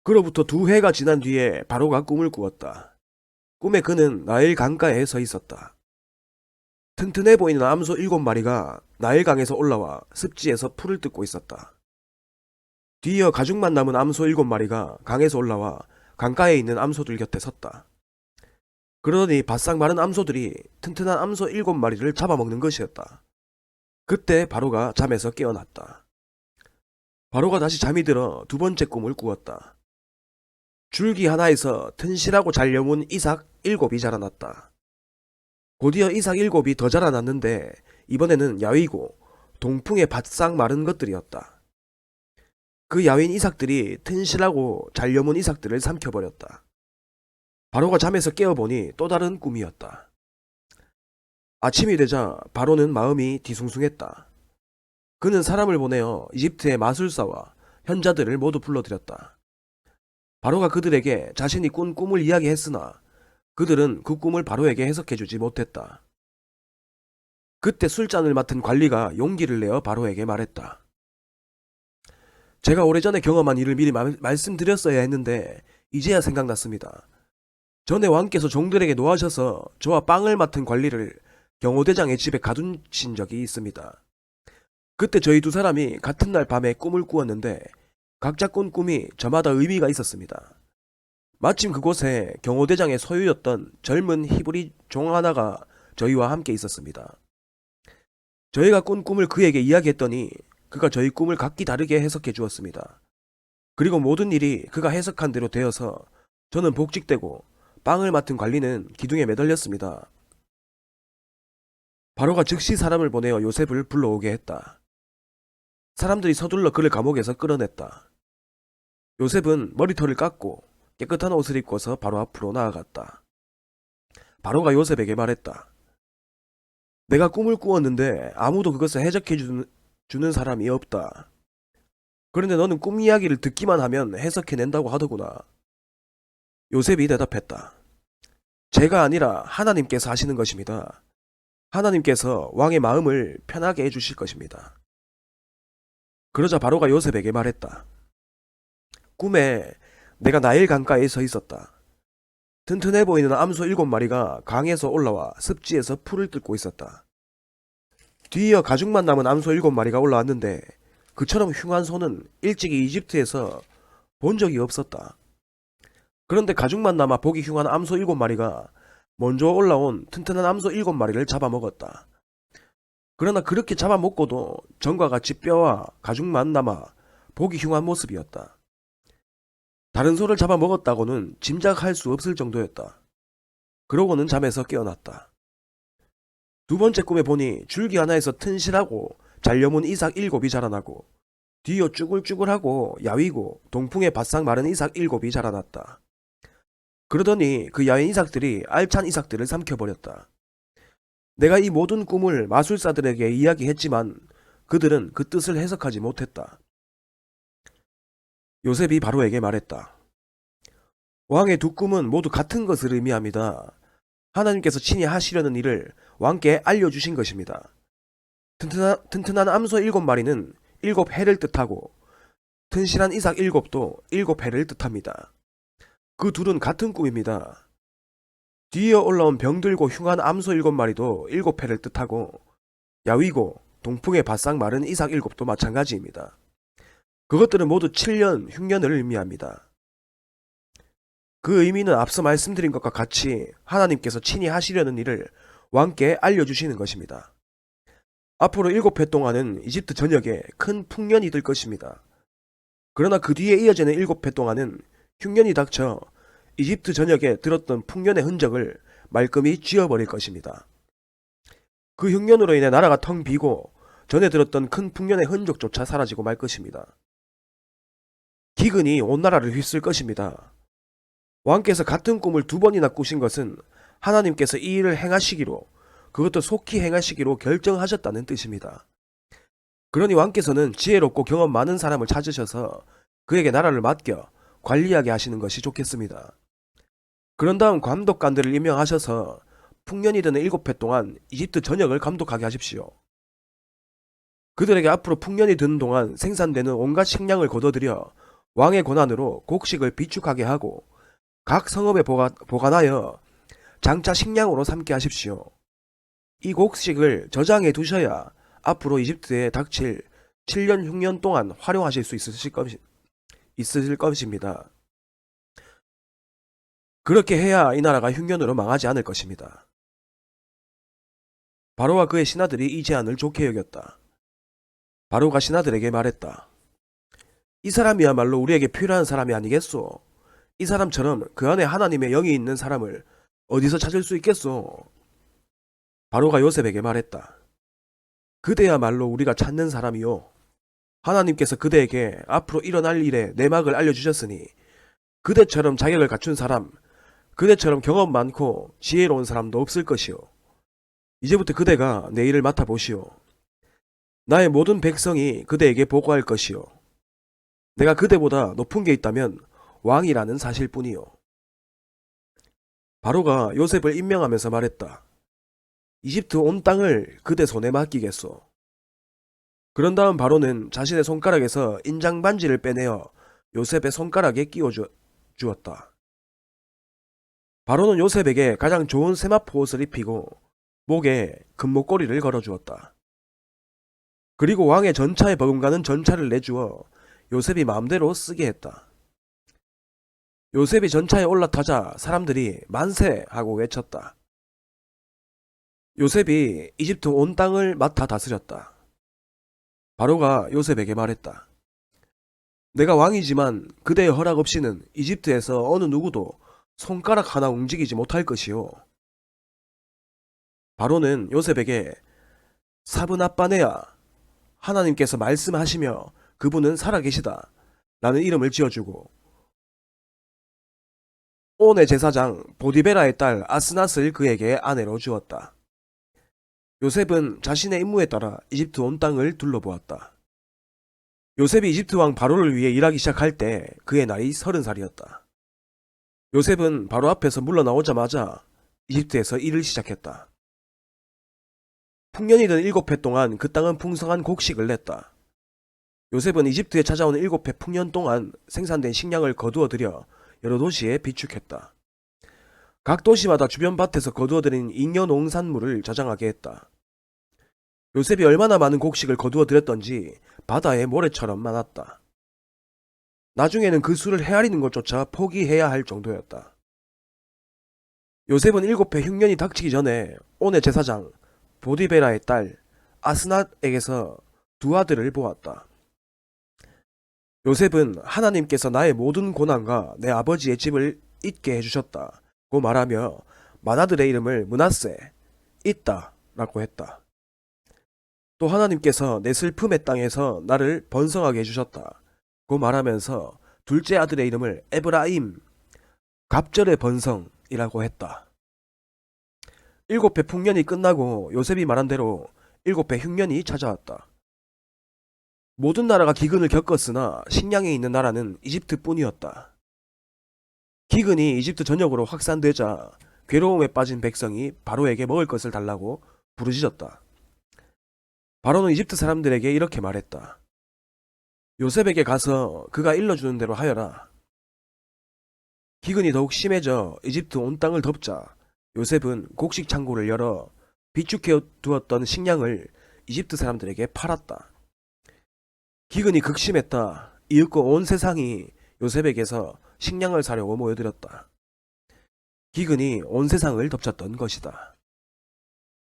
그로부터 2해가 지난 뒤에 바로가 꿈을 꾸었다. 꿈에 그는 나일 강가에 서 있었다. 튼튼해 보이는 암소 7마리가 나일강에서 올라와 습지에서 풀을 뜯고 있었다. 뒤이어 가죽만 남은 암소 7마리가 강에서 올라와 강가에 있는 암소들 곁에 섰다. 그러더니 바싹 마른 암소들이 튼튼한 암소 7마리를 잡아먹는 것이었다. 그때 바로가 잠에서 깨어났다. 바로가 다시 잠이 들어 2번째 꿈을 꾸었다. 줄기 하나에서 튼실하고 잘 여문 이삭 7이 자라났다. 곧이어 이삭 7이 더 자라났는데 이번에는 야위고 동풍에 바싹 마른 것들이었다. 그 야윈 이삭들이 튼실하고 잘 여문 이삭들을 삼켜버렸다. 바로가 잠에서 깨어보니 또 다른 꿈이었다. 아침이 되자 바로는 마음이 뒤숭숭했다. 그는 사람을 보내어 이집트의 마술사와 현자들을 모두 불러들였다. 바로가 그들에게 자신이 꾼 꿈을 이야기했으나 그들은 그 꿈을 바로에게 해석해주지 못했다. 그때 술잔을 맡은 관리가 용기를 내어 바로에게 말했다. 제가 오래전에 경험한 일을 미리 말씀드렸어야 했는데 이제야 생각났습니다. 전에 왕께서 종들에게 노하셔서 저와 빵을 맡은 관리를 경호대장의 집에 가두신 적이 있습니다. 그때 저희 2사람이 같은 날 밤에 꿈을 꾸었는데 각자 꾼 꿈이 저마다 의미가 있었습니다. 마침 그곳에 경호대장의 소유였던 젊은 히브리 종 하나가 저희와 함께 있었습니다. 저희가 꾼 꿈을 그에게 이야기했더니 그가 저희 꿈을 각기 다르게 해석해 주었습니다. 그리고 모든 일이 그가 해석한 대로 되어서 저는 복직되고 빵을 맡은 관리는 기둥에 매달렸습니다. 바로가 즉시 사람을 보내어 요셉을 불러오게 했다. 사람들이 서둘러 그를 감옥에서 끌어냈다. 요셉은 머리털을 깎고 깨끗한 옷을 입고서 바로 앞으로 나아갔다. 바로가 요셉에게 말했다. 내가 꿈을 꾸었는데 아무도 그것을 해석해 주는 사람이 없다. 그런데 너는 꿈 이야기를 듣기만 하면 해석해낸다고 하더구나. 요셉이 대답했다. 제가 아니라 하나님께서 하시는 것입니다. 하나님께서 왕의 마음을 편하게 해주실 것입니다. 그러자 바로가 요셉에게 말했다. 꿈에 내가 나일 강가에 서 있었다. 튼튼해 보이는 암소 7마리가 강에서 올라와 습지에서 풀을 뜯고 있었다. 뒤이어 가죽만 남은 암소 7마리가 올라왔는데 그처럼 흉한 소는 일찍이 이집트에서 본 적이 없었다. 그런데 가죽만 남아 보기 흉한 암소 7마리가 먼저 올라온 튼튼한 암소 7마리를 잡아먹었다. 그러나 그렇게 잡아먹고도 전과 같이 뼈와 가죽만 남아 보기 흉한 모습이었다. 다른 소를 잡아먹었다고는 짐작할 수 없을 정도였다. 그러고는 잠에서 깨어났다. 2번째 꿈에 보니 줄기 하나에서 튼실하고 잘 여문 이삭 7이 자라나고 뒤이어 쭈글쭈글하고 야위고 동풍에 바싹 마른 이삭 7이 자라났다. 그러더니 그 야윈 이삭들이 알찬 이삭들을 삼켜버렸다. 내가 이 모든 꿈을 마술사들에게 이야기했지만 그들은 그 뜻을 해석하지 못했다. 요셉이 바로에게 말했다. 왕의 2 꿈은 모두 같은 것을 의미합니다. 하나님께서 친히 하시려는 일을 왕께 알려주신 것입니다. 튼튼한 암소 7마리는 7해를 뜻하고 튼실한 이삭 7도 7해를 뜻합니다. 그 둘은 같은 꿈입니다. 뒤이어 올라온 병들고 흉한 암소 7마리도 7해를 뜻하고 야위고 동풍에 바싹 마른 이삭 7도 마찬가지입니다. 그것들은 모두 7년, 흉년을 의미합니다. 그 의미는 앞서 말씀드린 것과 같이 하나님께서 친히 하시려는 일을 왕께 알려주시는 것입니다. 앞으로 7해 동안은 이집트 전역에 큰 풍년이 들 것입니다. 그러나 그 뒤에 이어지는 7해 동안은 흉년이 닥쳐 이집트 전역에 들었던 풍년의 흔적을 말끔히 지워버릴 것입니다. 그 흉년으로 인해 나라가 텅 비고 전에 들었던 큰 풍년의 흔적조차 사라지고 말 것입니다. 기근이 온 나라를 휩쓸 것입니다. 왕께서 같은 꿈을 2번이나 꾸신 것은 하나님께서 이 일을 행하시기로, 그것도 속히 행하시기로 결정하셨다는 뜻입니다. 그러니 왕께서는 지혜롭고 경험 많은 사람을 찾으셔서 그에게 나라를 맡겨 관리하게 하시는 것이 좋겠습니다. 그런 다음 감독관들을 임명하셔서 풍년이 드는 7해 동안 이집트 전역을 감독하게 하십시오. 그들에게 앞으로 풍년이 드는 동안 생산되는 온갖 식량을 거둬들여 왕의 권한으로 곡식을 비축하게 하고 각 성읍에 보관하여 장차 식량으로 삼게 하십시오. 이 곡식을 저장해 두셔야 앞으로 이집트에 닥칠 7년 흉년 동안 활용하실 수 있으실 것입니다. 그렇게 해야 이 나라가 흉년으로 망하지 않을 것입니다. 바로와 그의 신하들이 이 제안을 좋게 여겼다. 바로가 신하들에게 말했다. 이 사람이야말로 우리에게 필요한 사람이 아니겠소? 이 사람처럼 그 안에 하나님의 영이 있는 사람을 어디서 찾을 수 있겠소? 바로가 요셉에게 말했다. 그대야말로 우리가 찾는 사람이요. 하나님께서 그대에게 앞으로 일어날 일의 내막을 알려주셨으니 그대처럼 자격을 갖춘 사람, 그대처럼 경험 많고 지혜로운 사람도 없을 것이요. 이제부터 그대가 내 일을 맡아보시오. 나의 모든 백성이 그대에게 보고할 것이요. 내가 그대보다 높은 게 있다면 왕이라는 사실뿐이요. 바로가 요셉을 임명하면서 말했다. 이집트 온 땅을 그대 손에 맡기겠소. 그런 다음 바로는 자신의 손가락에서 인장 반지를 빼내어 요셉의 손가락에 끼워 주었다. 바로는 요셉에게 가장 좋은 세마포 옷을 입히고 목에 금목걸이를 걸어주었다. 그리고 왕의 전차에 버금가는 전차를 내주어 요셉이 마음대로 쓰게 했다. 요셉이 전차에 올라타자 사람들이 만세 하고 외쳤다. 요셉이 이집트 온 땅을 맡아 다스렸다. 바로가 요셉에게 말했다. 내가 왕이지만 그대의 허락 없이는 이집트에서 어느 누구도 손가락 하나 움직이지 못할 것이요. 바로는 요셉에게 사브나빠네야, 하나님께서 말씀하시며 그분은 살아계시다 라는 이름을 지어주고 온의 제사장 보디베라의 딸 아스낫을 그에게 아내로 주었다. 요셉은 자신의 임무에 따라 이집트 온 땅을 둘러보았다. 요셉이 이집트 왕 바로를 위해 일하기 시작할 때 그의 나이 30살이었다. 요셉은 바로 앞에서 물러나오자마자 이집트에서 일을 시작했다. 풍년이 든 7해 동안 그 땅은 풍성한 곡식을 냈다. 요셉은 이집트에 찾아온 7해 풍년 동안 생산된 식량을 거두어들여 여러 도시에 비축했다. 각 도시마다 주변 밭에서 거두어들인 잉여 농산물을 저장하게 했다. 요셉이 얼마나 많은 곡식을 거두어들였던지 바다의 모래처럼 많았다. 나중에는 그 수를 헤아리는 것조차 포기해야 할 정도였다. 요셉은 7해 흉년이 닥치기 전에 온의 제사장 보디베라의 딸 아스낫에게서 2아들을 보았다. 요셉은 하나님께서 나의 모든 고난과 내 아버지의 집을 잊게 해주셨다고 말하며 맏아들의 이름을 므낫세, 잊다 라고 했다. 또 하나님께서 내 슬픔의 땅에서 나를 번성하게 해주셨다고 말하면서 둘째 아들의 이름을 에브라임, 갑절의 번성이라고 했다. 7해 풍년이 끝나고 요셉이 말한 대로 7해 흉년이 찾아왔다. 모든 나라가 기근을 겪었으나 식량이 있는 나라는 이집트뿐이었다. 기근이 이집트 전역으로 확산되자 괴로움에 빠진 백성이 바로에게 먹을 것을 달라고 부르짖었다. 바로는 이집트 사람들에게 이렇게 말했다. 요셉에게 가서 그가 일러주는 대로 하여라. 기근이 더욱 심해져 이집트 온 땅을 덮자 요셉은 곡식 창고를 열어 비축해 두었던 식량을 이집트 사람들에게 팔았다. 기근이 극심했다. 이윽고 온 세상이 요셉에게서 식량을 사려고 모여들었다. 기근이 온 세상을 덮쳤던 것이다.